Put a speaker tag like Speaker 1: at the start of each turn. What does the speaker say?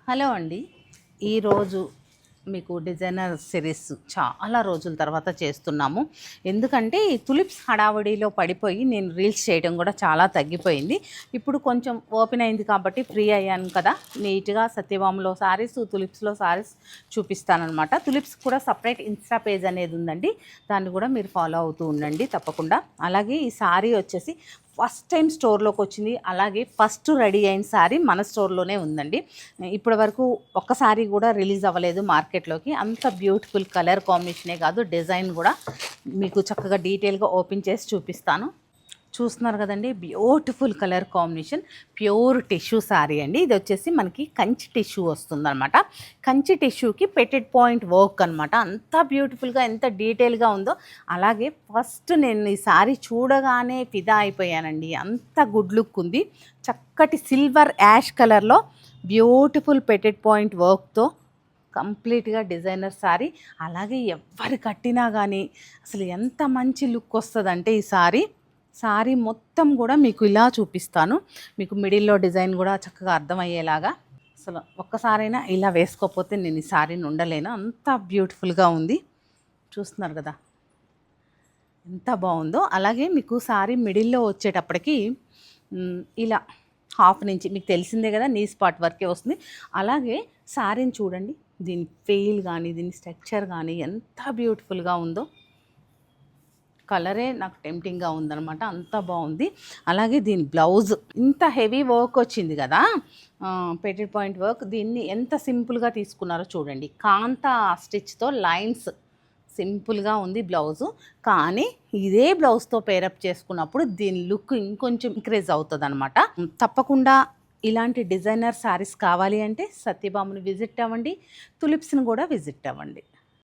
Speaker 1: Hello అండి. ఈరోజు మీకు డిజైనర్ సిరీస్ చాలా రోజుల తర్వాత చేస్తున్నాము. ఎందుకంటే ఈ తులిప్స్ హడావుడిలో పడిపోయి నేను రీల్స్ చేయడం కూడా చాలా తగ్గిపోయింది. ఇప్పుడు కొంచెం ఓపెన్ అయింది కాబట్టి ఫ్రీ అయ్యాను కదా, నీట్గా సత్యభామలో సారీస్, తులిప్స్లో సారీస్ చూపిస్తానమాట. తులిప్స్ కూడా సపరేట్ ఇన్స్టా పేజ్ అనేది ఉందండి, దాన్ని కూడా మీరు ఫాలో అవుతూ ఉండండి తప్పకుండా. అలాగే ఈ సారీ వచ్చేసి ఫస్ట్ టైం స్టోర్లోకి వచ్చింది, అలాగే ఫస్ట్ రెడీ అయిన సారీ మన స్టోర్లోనే ఉందండి. ఇప్పటి వరకు ఒక్క సారీ కూడా రిలీజ్ అవ్వలేదు మార్కెట్లోకి. అంత బ్యూటిఫుల్ కలర్ కాంబినేషనే కాదు, డిజైన్ కూడా మీకు చక్కగా డీటెయిల్గా ఓపెన్ చేసి చూపిస్తాను. చూస్తున్నారు కదండి, beautiful colour combination, pure tissue sari అండి. ఇది వచ్చేసి మనకి కంచి టిష్యూ వస్తుందన్నమాట. కంచి టిష్యూకి పెటెడ్ పాయింట్ వర్క్ అనమాట. అంత బ్యూటిఫుల్గా, ఎంత డీటెయిల్గా ఉందో. అలాగే ఫస్ట్ నేను ఈ శారీ చూడగానే ఫిదా అయిపోయానండి, అంత గుడ్ లుక్ ఉంది. చక్కటి సిల్వర్ యాష్ కలర్లో బ్యూటిఫుల్ పెటెడ్ పాయింట్ వర్క్తో కంప్లీట్గా డిజైనర్ శారీ. అలాగే ఎవరు కట్టినా కానీ అసలు ఎంత మంచి లుక్ వస్తుందంటే ఈ శారీ మొత్తం కూడా మీకు ఇలా చూపిస్తాను. మీకు మిడిల్లో డిజైన్ కూడా చక్కగా అర్థమయ్యేలాగా. అసలు ఒక్కసారైనా ఇలా వేసుకోకపోతే నేను ఈ శారీని ఉండలేను, అంత బ్యూటిఫుల్గా ఉంది. చూస్తున్నారు కదా ఎంత బాగుందో. అలాగే మీకు శారీ మిడిల్లో వచ్చేటప్పటికి ఇలా హాఫ్ నుంచి మీకు తెలిసిందే కదా, నీ స్పాట్ వరకే వస్తుంది. అలాగే శారీని చూడండి, దీని ఫెయిల్ కానీ దీని స్ట్రక్చర్ కానీ ఎంత బ్యూటిఫుల్గా ఉందో. కలరే నాకు టెంప్టింగ్గా ఉందనమాట, అంత బాగుంది. అలాగే దీని బ్లౌజ్ ఇంత హెవీ వర్క్ వచ్చింది కదా, పెటెడ్ పాయింట్ వర్క్. దీన్ని ఎంత సింపుల్గా తీసుకున్నారో చూడండి, కాంతా స్టిచ్తో లైన్స్ సింపుల్గా ఉంది బ్లౌజు. కానీ ఇదే బ్లౌజ్తో పేరప్ చేసుకున్నప్పుడు దీని లుక్ ఇంకొంచెం ఇంక్రీజ్ అవుతుంది అనమాట. తప్పకుండా ఇలాంటి డిజైనర్ శారీస్ కావాలి అంటే సత్యభామని విజిట్ అవ్వండి, తులిప్స్ని కూడా విజిట్ అవ్వండి.